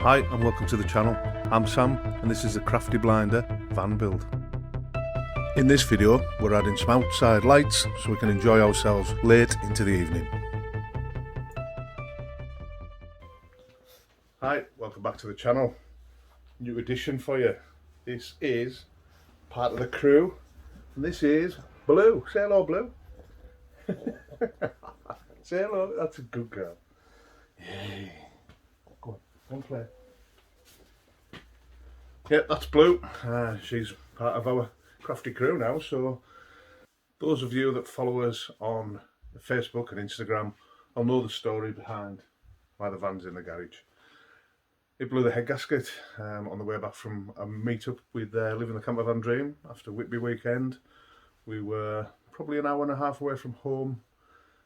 Hi and welcome to the channel. I'm Sam and this is the Crafty Blinder van build. In this video we're adding some outside lights so we can enjoy ourselves late into the evening. Hi, welcome back to the channel. New addition for you. This is part of the crew and this is Blue. Say hello, Blue. Say hello, that's a good girl. Yay. Go on play. Yeah, that's Blue. She's part of our crafty crew now, so those of you that follow us on Facebook and Instagram will know the story behind why the van's in the garage. It blew the head gasket on the way back from a meet-up with Living the Campervan Dream after Whitby weekend. We were probably an hour and a half away from home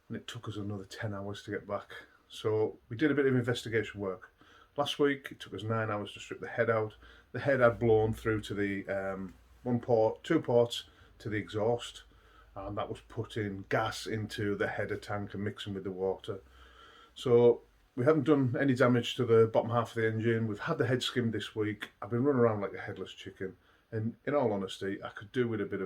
and it took us another 10 hours to get back. So we did a bit of investigation work. Last week it took us 9 hours to strip the head out. The head had blown through to the two ports to the exhaust, and that was putting gas into the header tank and mixing with the water. So we haven't done any damage to the bottom half of the engine. We've had the head skimmed this week. I've been running around like a headless chicken, and in all honesty I could do with a bit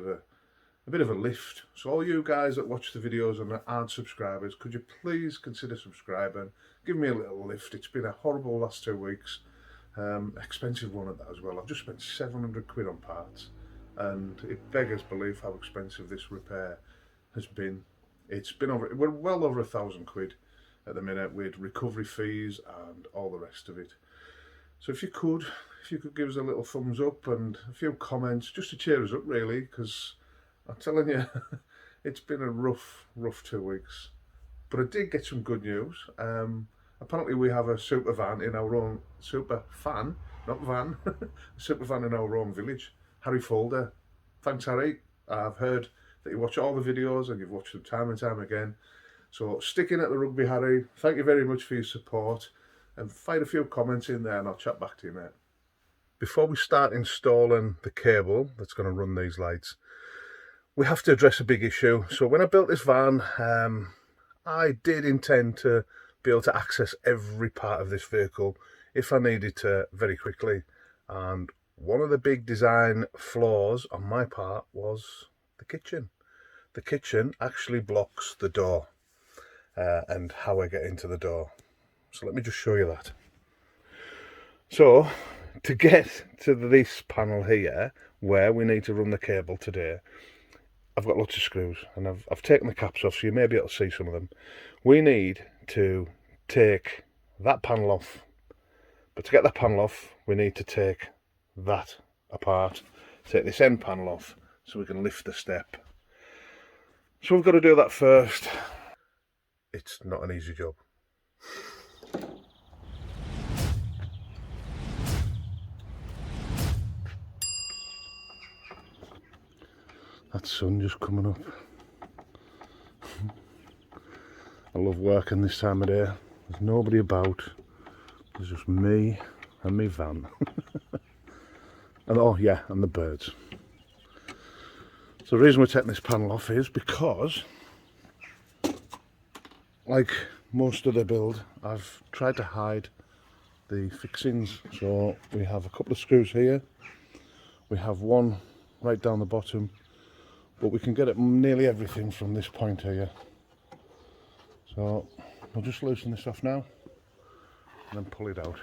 of a lift. So all you guys that watch the videos and aren't subscribers, could you please consider subscribing, give me a little lift. It's been a horrible last 2 weeks, expensive one at that as well. I've just spent 700 quid on parts and it beggars belief how expensive this repair has been. It's been we're well over 1,000 quid at the minute with recovery fees and all the rest of it. So if you could give us a little thumbs up and a few comments just to cheer us up really, because I'm telling you, it's been a rough 2 weeks. But I did get some good news. Apparently we have a super van in our own, super fan, not van, a super van in our own village. Harry Folder. Thanks Harry. I've heard that you watch all the videos and you've watched them time and time again. So sticking at the rugby, Harry. Thank you very much for your support. And fire a few comments in there and I'll chat back to you, mate. Before we start installing the cable that's going to run these lights, we have to address a big issue. So when I built this van, I did intend to be able to access every part of this vehicle if I needed to very quickly. And one of the big design flaws on my part was the kitchen. The kitchen actually blocks the door and how I get into the door. So let me just show you that. So to get to this panel here where we need to run the cable today, I've got lots of screws and I've taken the caps off so you may be able to see some of them. We need to take that panel off, but to get that panel off we need to take that apart, take this end panel off so we can lift the step. So we've got to do that first. It's not an easy job. That sun just coming up. I love working this time of day. There's nobody about. There's just me and my van. And oh yeah, and the birds. So the reason we're taking this panel off is because, like most of the build, I've tried to hide the fixings. So we have a couple of screws here. We have one right down the bottom. But we can get at nearly everything from this point here. So we'll just loosen this off now and then pull it out.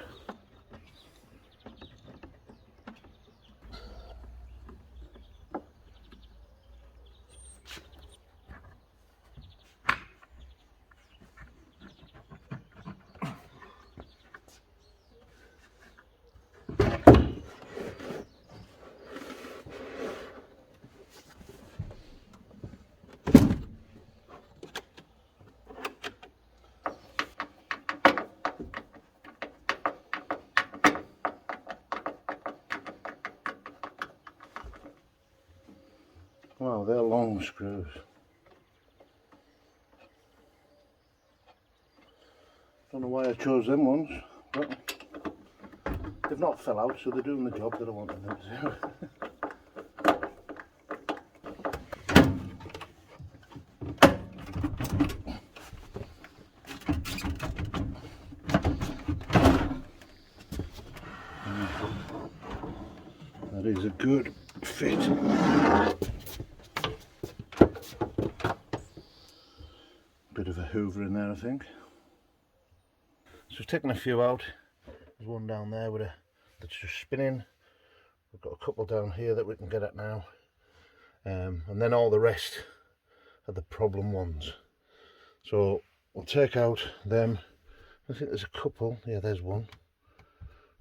Wow, they're long screws. Don't know why I chose them ones, but they've not fell out, so they're doing the job that I wanted them to do. That is a good fit. Bit of a hoover in there, I think. So we've taken a few out. There's one down there with that's just spinning. We've got a couple down here that we can get at now. And then all the rest are the problem ones. So we'll take out them. I think there's a couple. Yeah, there's one.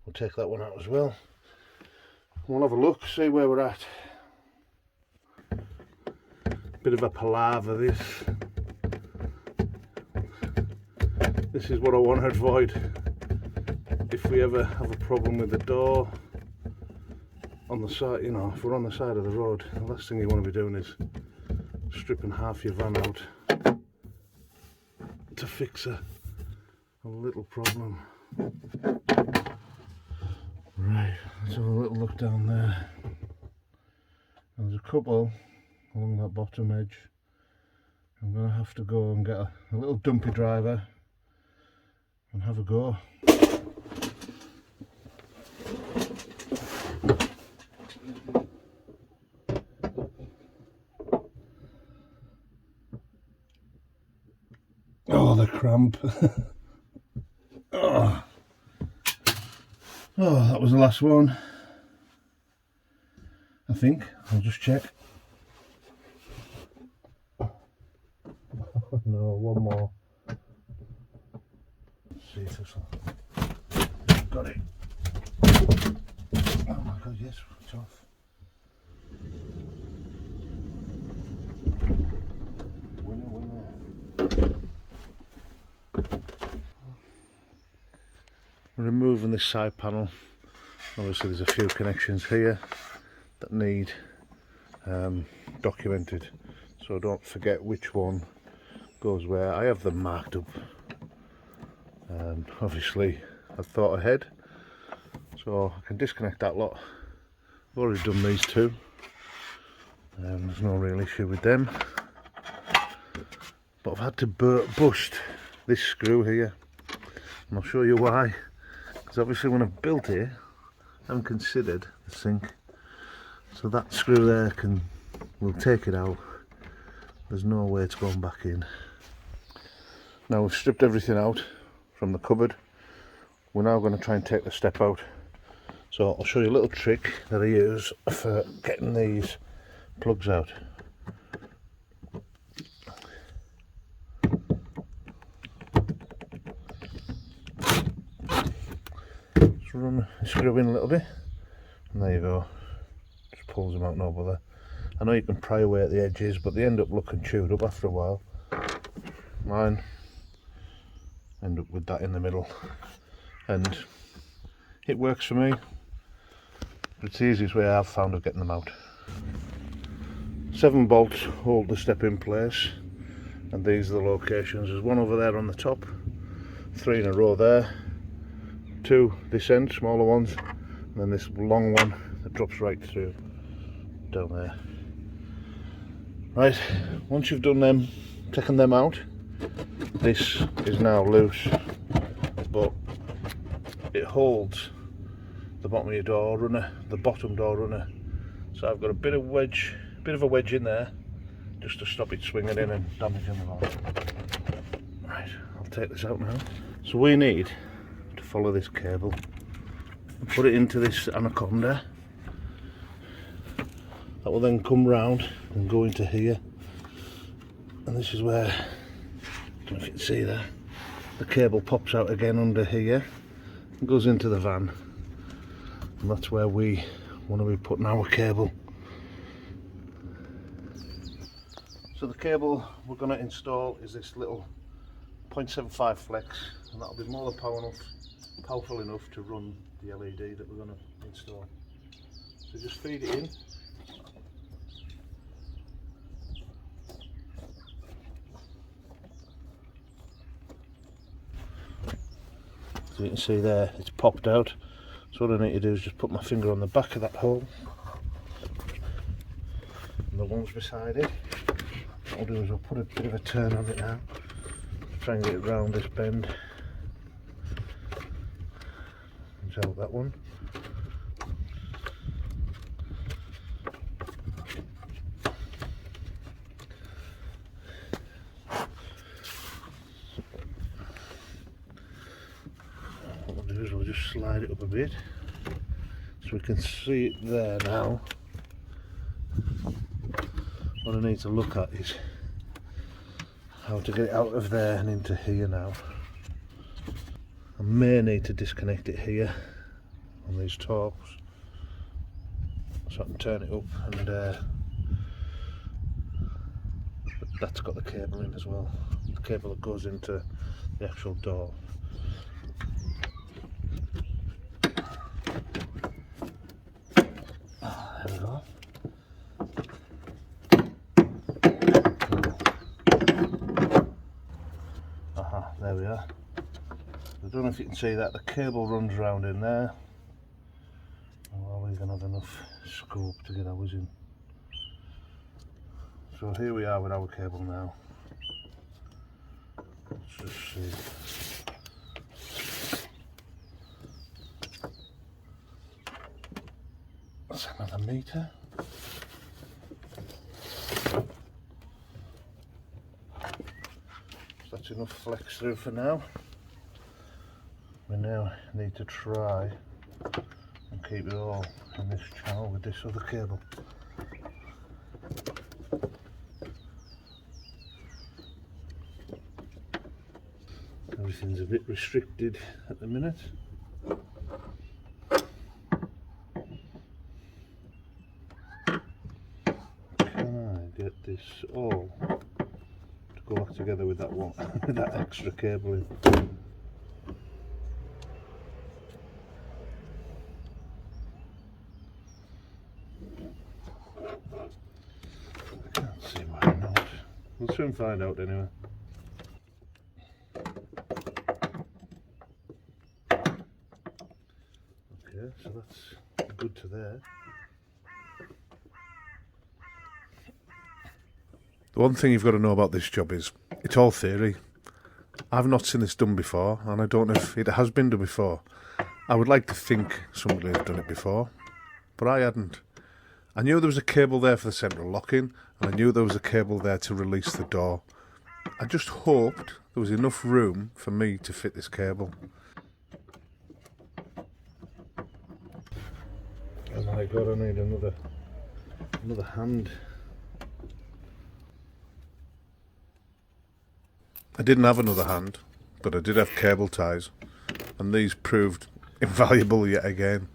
We'll take that one out as well. We'll have a look, see where we're at. Bit of a palaver this. This is what I want to avoid. If we ever have a problem with the door on the side, you know, if we're on the side of the road, the last thing you want to be doing is stripping half your van out to fix a little problem. Right, let's have a little look down there. There's a couple along that bottom edge. I'm going to have to go and get a little dumpy driver and have a go. Oh, the cramp. Oh, that was the last one. I think. I'll just check. No, one more. Let's see if this will... Got it. Oh my god, yes, it's off. Winner. Removing this side panel. Obviously there's a few connections here that need documented, so don't forget which one goes where. I have them marked up, and obviously I've thought ahead, so I can disconnect that lot. I've already done these two, there's no real issue with them, but I've had to bust this screw here, and I'll show you why. Because obviously when I've built it, I haven't considered the sink, so that screw there will take it out. There's no way it's going back in. Now we've stripped everything out from the cupboard. We're now going to try and take the step out. So I'll show you a little trick that I use for getting these plugs out. Just run the screw in a little bit, and there you go. Just pulls them out, no bother. I know you can pry away at the edges, but they end up looking chewed up after a while. Mine end up with that in the middle, and it works for me. It's the easiest way I've found of getting them out. 7 bolts hold the step in place, and these are the locations. There's one over there on the top, 3 in a row there, 2 this end, smaller ones, and then this long one that drops right through down there. Right, once you've done them, taken them out, this is now loose, but it holds the bottom of your door runner, the bottom door runner. So I've got a bit of a wedge in there, just to stop it swinging in and damaging the van. Right, I'll take this out now. So we need to follow this cable and put it into this anaconda. That will then come round and go into here, and this is where, I don't know if you can see there, the cable pops out again under here and goes into the van, and that's where we want to be putting our cable. So the cable we're going to install is this little 0.75 flex, and that'll be more than powerful enough to run the LED that we're going to install. So just feed it in. So you can see there, it's popped out. So what I need to do is just put my finger on the back of that hole, and the ones beside it. What I'll do is I'll put a bit of a turn on it now, try and get it round this bend. Out that one. do is we'll just slide it up a bit so we can see it there now. What I need to look at is how to get it out of there and into here now. I may need to disconnect it here on these tops so I can turn it up, and that's got the cable in as well, the cable that goes into the actual door. There we go. There we are. I don't know if you can see that the cable runs around in there. Well, we're going to have enough scope to get ours in. So here we are with our cable now. Let's just see. That's another metre. That's enough flex through for now. We now need to try and keep it all in this channel with this other cable. Everything's a bit restricted at the minute. Can I get this all to go back together with that one, with that extra cable in? I can't see why not. We'll soon find out anyway. Okay, so that's good to there. The one thing you've got to know about this job is it's all theory. I've not seen this done before, and I don't know if it has been done before. I would like to think somebody had done it before, but I hadn't. I knew there was a cable there for the central locking, and I knew there was a cable there to release the door. I just hoped there was enough room for me to fit this cable. Oh my god, I need another hand. I didn't have another hand, but I did have cable ties, and these proved invaluable yet again.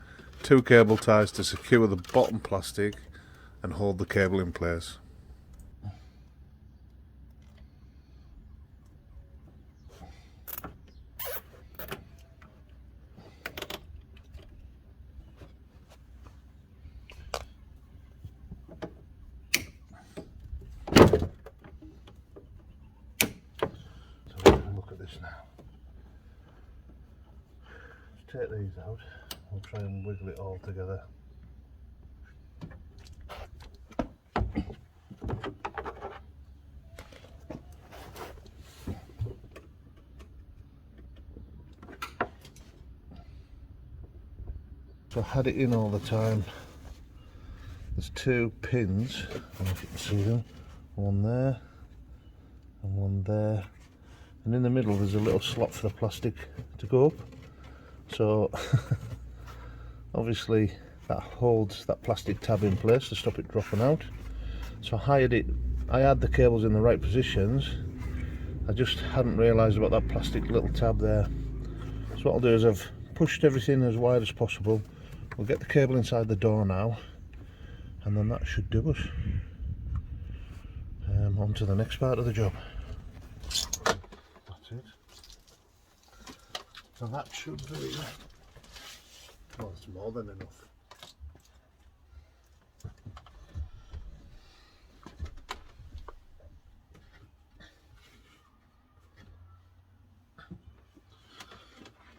2 cable ties to secure the bottom plastic and hold the cable in place. Now, let's take these out. We'll try and wiggle it all together. So I had it in all the time. There's 2 pins, I don't know if you can see them, one there and one there. And in the middle there's a little slot for the plastic to go up. So obviously that holds that plastic tab in place to stop it dropping out. So I had the cables in the right positions. I just hadn't realised about that plastic little tab there. So what I'll do is I've pushed everything as wide as possible. We'll get the cable inside the door now, and then that should do us. On to the next part of the job. It. So that should be, well, it's more than enough.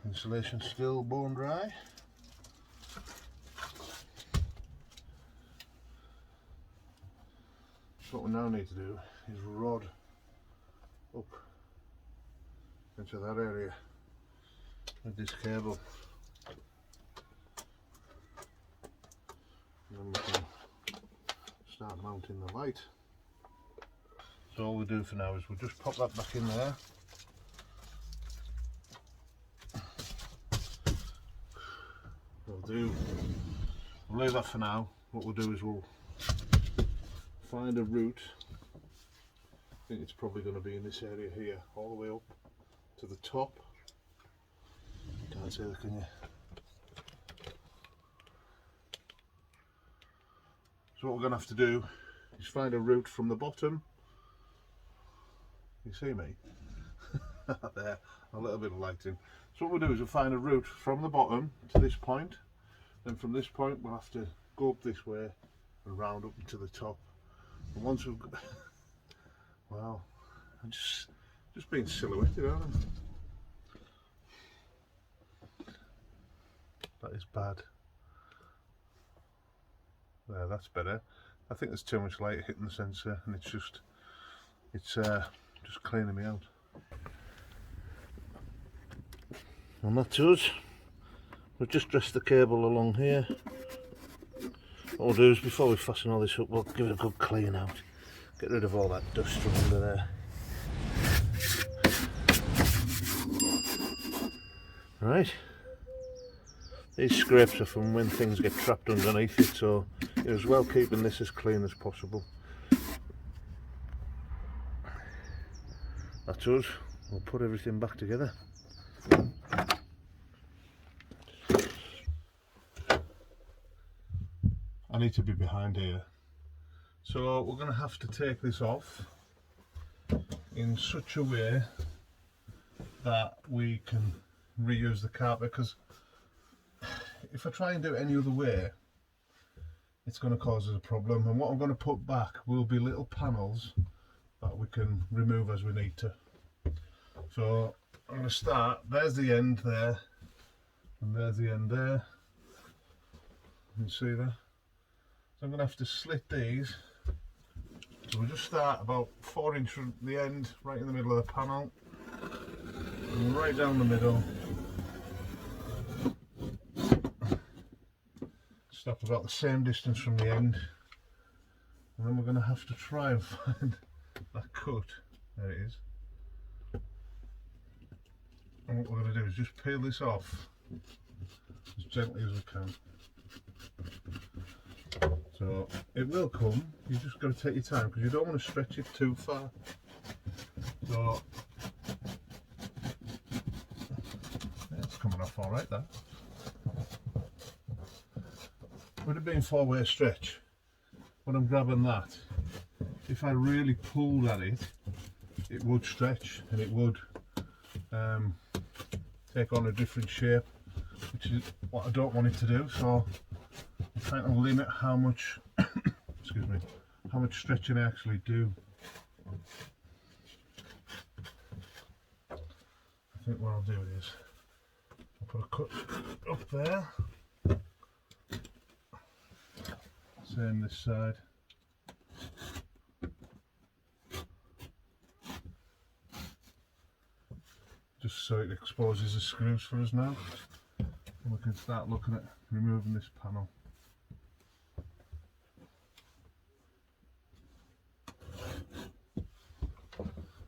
Insulation still bone dry. So what we now need to do is rod up into that area with this cable, and then we can start mounting the light. So all we do for now is we'll just pop that back in there, we'll leave that for now. What we'll do is we'll find a route. I think it's probably going to be in this area here, all the way up to the top. Can't see that, can you? So what we're going to have to do is find a route from the bottom. You see me? There, a little bit of lighting. So what we'll do is we'll find a route from the bottom to this point. Then from this point we'll have to go up this way and round up to the top. And once we've got... Wow, I'm just being silhouetted, aren't I? That is bad. There, that's better. I think there's too much light hitting the sensor, and it's just cleaning me out. And that's us. We've just dressed the cable along here. What we'll do is, before we fasten all this up, we'll give it a good clean out. Get rid of all that dust from under there. Right. These scrapes are from when things get trapped underneath it, so you're as well keeping this as clean as possible. That's us. We'll put everything back together. I need to be behind here. So we're going to have to take this off in such a way that we can reuse the carpet, because if I try and do it any other way, it's going to cause us a problem. And what I'm going to put back will be little panels that we can remove as we need to. So I'm going to start, there's the end there, and there's the end there. You can see that. So I'm going to have to slit these. So we'll just start about 4 inches from the end, right in the middle of the panel, and right down the middle. Stop about the same distance from the end, and then we're going to have to try and find that cut. There it is. And what we're going to do is just peel this off as gently as we can. So it will come, you just got to take your time, because you don't want to stretch it too far. So it's coming off alright, that. With it being 4-way stretch, when I'm grabbing that, if I really pulled at it, it would stretch and it would take on a different shape, which is what I don't want it to do. So I'm trying to limit how much excuse me, how much stretching I actually do. I think what I'll do is I'll put a cut up there, same this side. Just so it exposes the screws for us now, and we can start looking at removing this panel.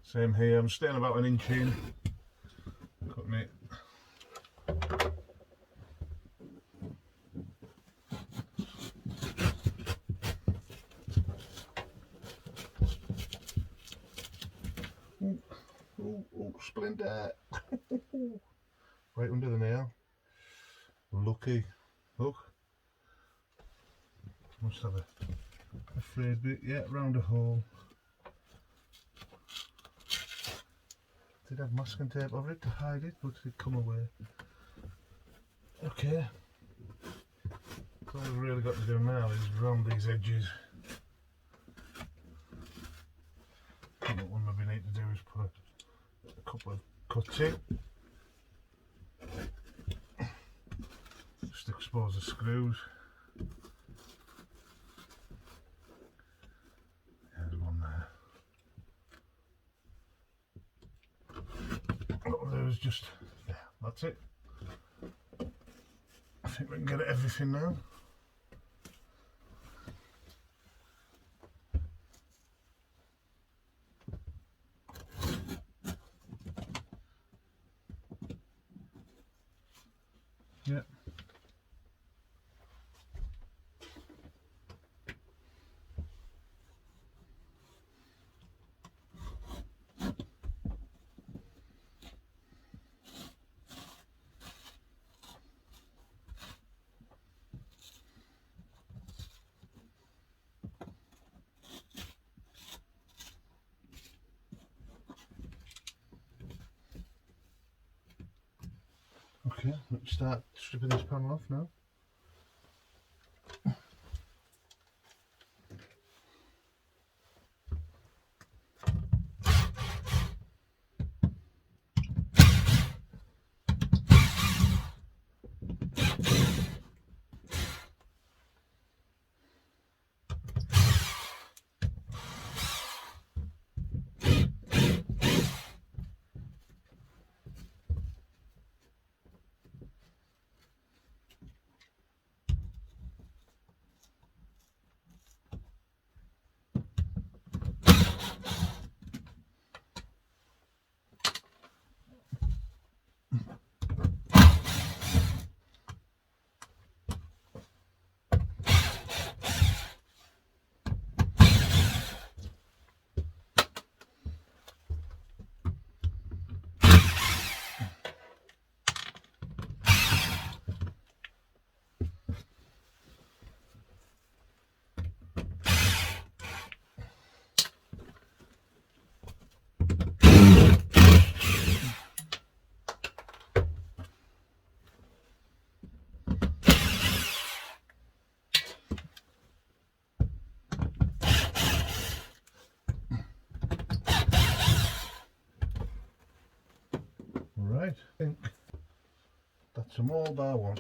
Same here, I'm staying about 1 inch in, cutting it. Oh, splinter! Right under the nail. Lucky. Look. Must have a frayed bit. Yeah, round a hole. Did have masking tape over it to hide it, but it'd come away. Okay. So all we've really got to do now is round these edges. And what we maybe need to do is put a couple of cuts in. Just expose the screws. There's one there. What we'll do is just, yeah, that's it. I think we can get at everything now. Yeah. Okay, let's start stripping this panel off now. Right, I think that's them all bar one.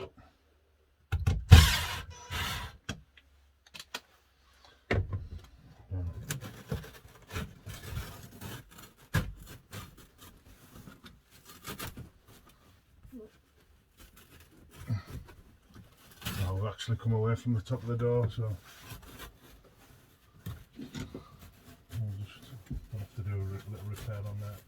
Now we've actually come away from the top of the door, so we'll just have to do a little repair on that.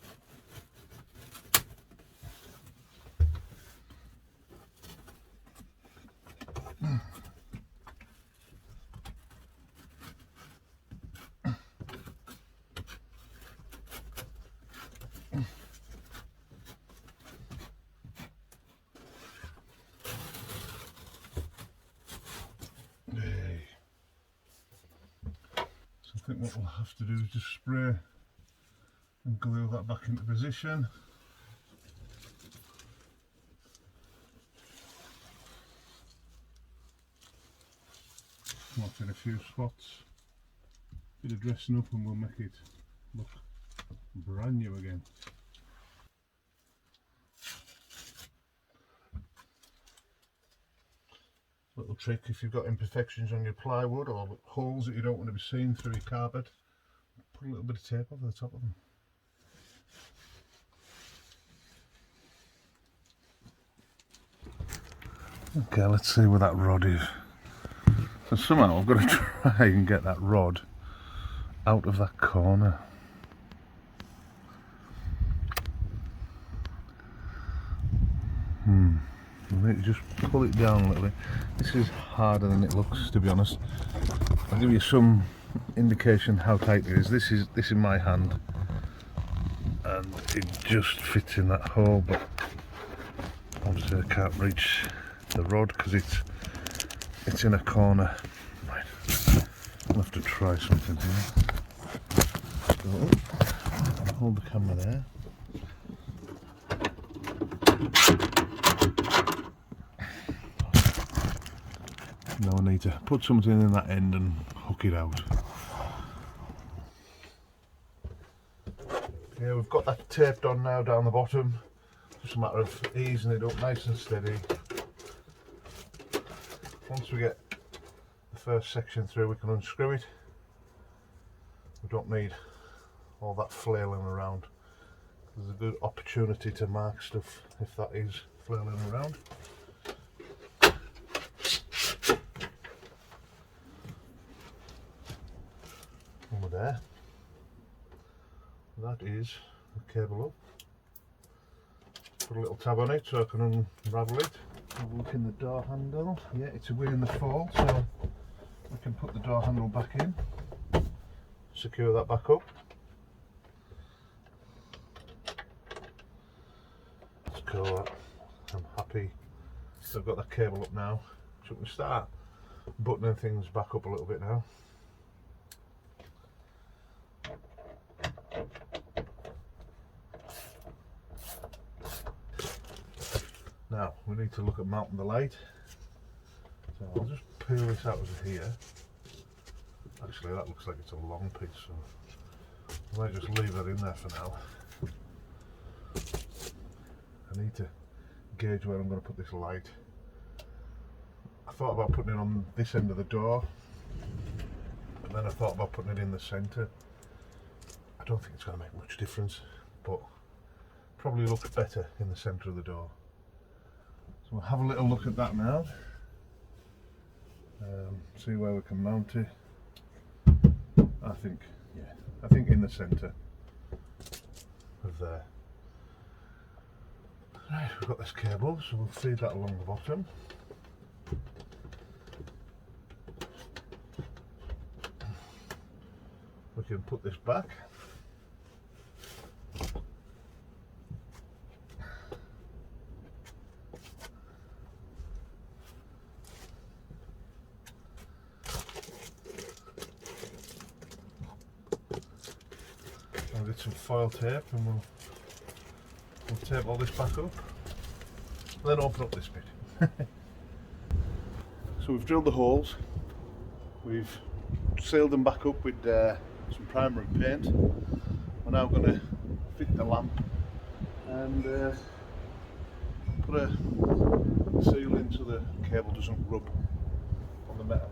I think what we'll have to do is just spray and glue that back into position. Mark in a few spots, bit of dressing up, and we'll make it look brand new again. Little trick, if you've got imperfections on your plywood or holes that you don't want to be seen through your carpet, put a little bit of tape over the top of them. Okay, let's see where that rod is. So somehow I've got to try and get that rod out of that corner. I need to just pull it down a little bit. This is harder than it looks, to be honest. I'll give you some indication how tight it is. This is my hand, and it just fits in that hole, but obviously I can't reach the rod because it's in a corner. Right, I'll have to try something here. So, hold the camera there. Now I need to put something in that end and hook it out. Yeah, we've got that taped on now down the bottom. Just a matter of easing it up nice and steady. Once we get the first section through, we can unscrew it. We don't need all that flailing around. There's a good opportunity to mark stuff if that is flailing around. And we're there. That is the cable up. Put a little tab on it so I can unravel it. Have a look in the door handle. Yeah, it's away in the fall, so we can put the door handle back in. Secure that back up. That's cool. I'm happy. So I've got that cable up now. So we can start buttoning things back up a little bit now. Now we need to look at mounting the light. So I'll just peel this out of here. Actually that looks like it's a long piece, so I might just leave that in there for now. I need to gauge where I'm going to put this light. I thought about putting it on this end of the door, and then I thought about putting it in the centre. I don't think it's going to make much difference, but probably looks better in the centre of the door. So we'll have a little look at that now. See where we can mount it. I think in the centre of there. Right, we've got this cable, so we'll feed that along the bottom. We can put this back. I'll get some foil tape and we'll tape all this back up, then open up this bit. So we've drilled the holes, we've sealed them back up with some primer and paint. We're now going to fit the lamp and put a seal in so the cable doesn't rub on the metal.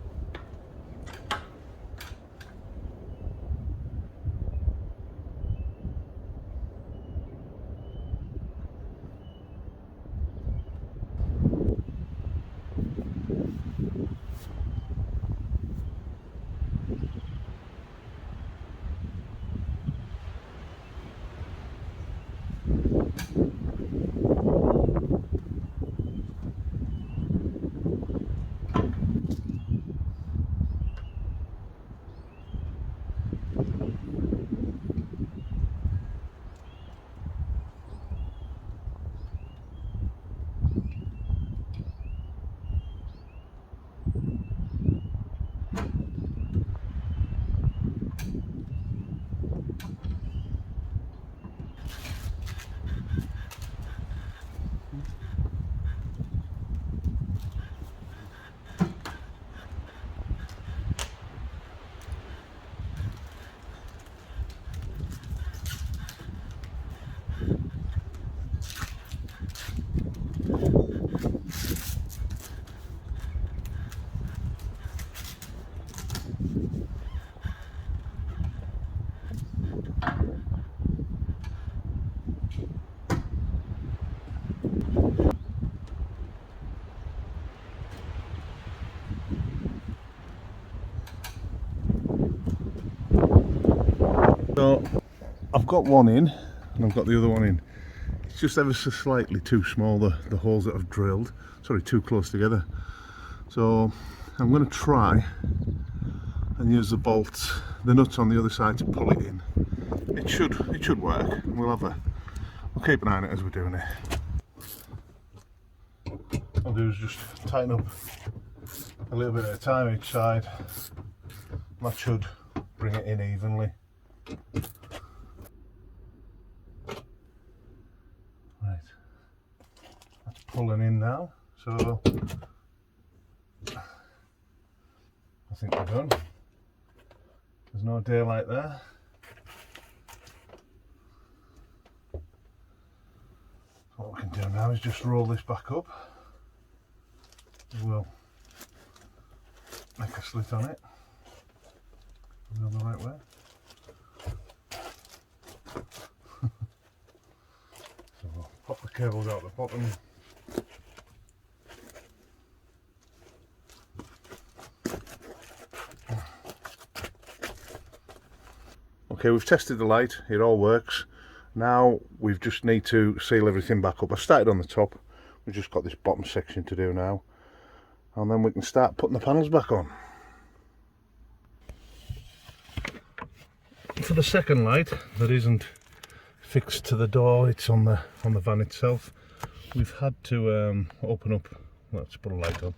So I've got one in and I've got the other one in. It's just ever so slightly too small, the holes that I've drilled, sorry, too close together. So I'm going to try and use the bolts, the nuts on the other side to pull it in. It should work. We'll keep an eye on it as we're doing it. What I'll do is just tighten up a little bit at a time each side. That should bring it in evenly. Right, that's pulling in now, so I think we're done. There's no daylight there. What we can do now is just roll this back up. We'll make a slit on it. Go the right way. So we'll pop the cables out the bottom. Okay, we've tested the light, it all works. Now we just need to seal everything back up. I started on the top, we've just got this bottom section to do now, and then we can start putting the panels back on. For the second light that isn't fixed to the door, it's on the van itself, we've had to open up, let's put a light on,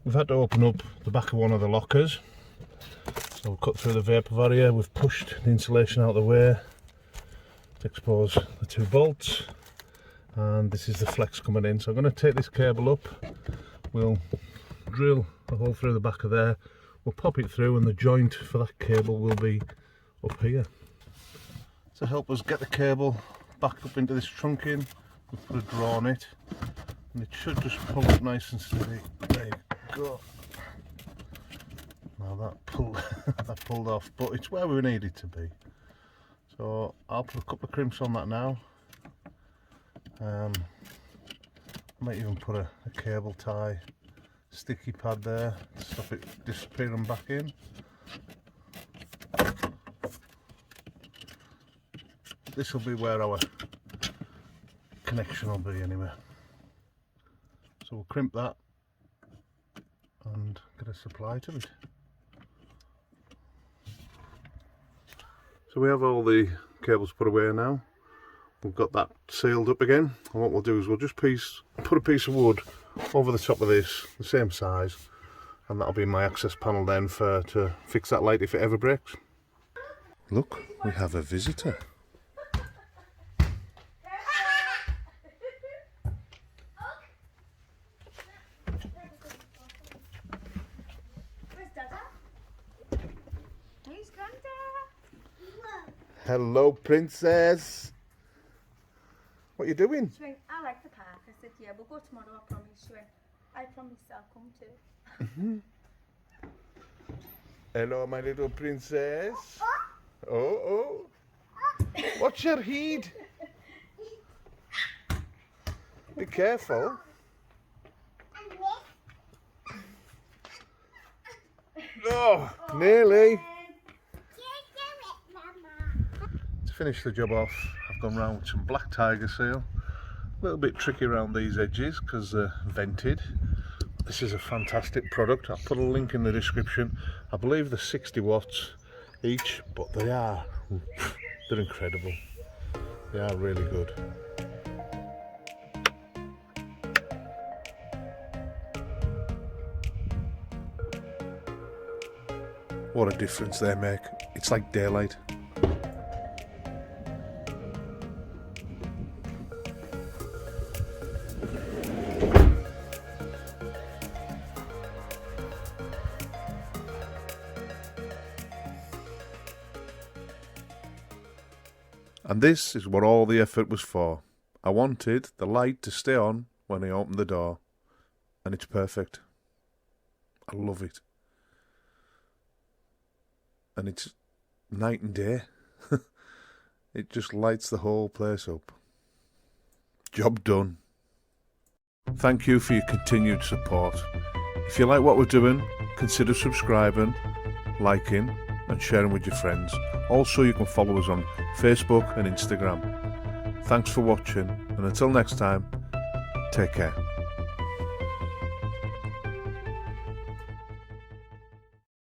we've had to open up the back of one of the lockers. So we've cut through the vapour barrier, we've pushed the insulation out of the way to expose the two bolts, and this is the flex coming in. So I'm going to take this cable up, we'll drill a hole through the back of there, we'll pop it through, and the joint for that cable will be up here. To help us get the cable back up into this trunking, we've put a draw on it, and it should just pull up nice and steady. There you go. Now that pulled off, but it's where we need it to be. So I'll put a couple of crimps on that now. I might even put a cable tie sticky pad there to stop it disappearing back in. This will be where our connection will be anyway. So we'll crimp that and get a supply to it. So we have all the cables put away now. We've got that sealed up again, and what we'll do is we'll just put a piece of wood over the top of this, the same size, and that'll be my access panel then to fix that light if it ever breaks. Look, we have a visitor. Hello, princess. What are you doing? She went, I like the park. I said, yeah, we'll go tomorrow, I promise. She went, I promise I'll come too. Hello, my little princess. Oh. What's your head? Be careful. Oh, nearly. Finish the job off, I've gone round with some black tiger seal. A little bit tricky around these edges because they're vented. This is a fantastic product. I'll put a link in the description. I believe they're 60 watts each, but they're incredible. They are really good. What a difference they make. It's like daylight. And this is what all the effort was for. I wanted the light to stay on when I opened the door, and it's perfect. I love it. And it's night and day. It just lights the whole place up. Job done. Thank you for your continued support. If you like what we're doing, consider subscribing, liking and sharing with your friends. Also, you can follow us on Facebook and Instagram. Thanks for watching, and until next time, take care.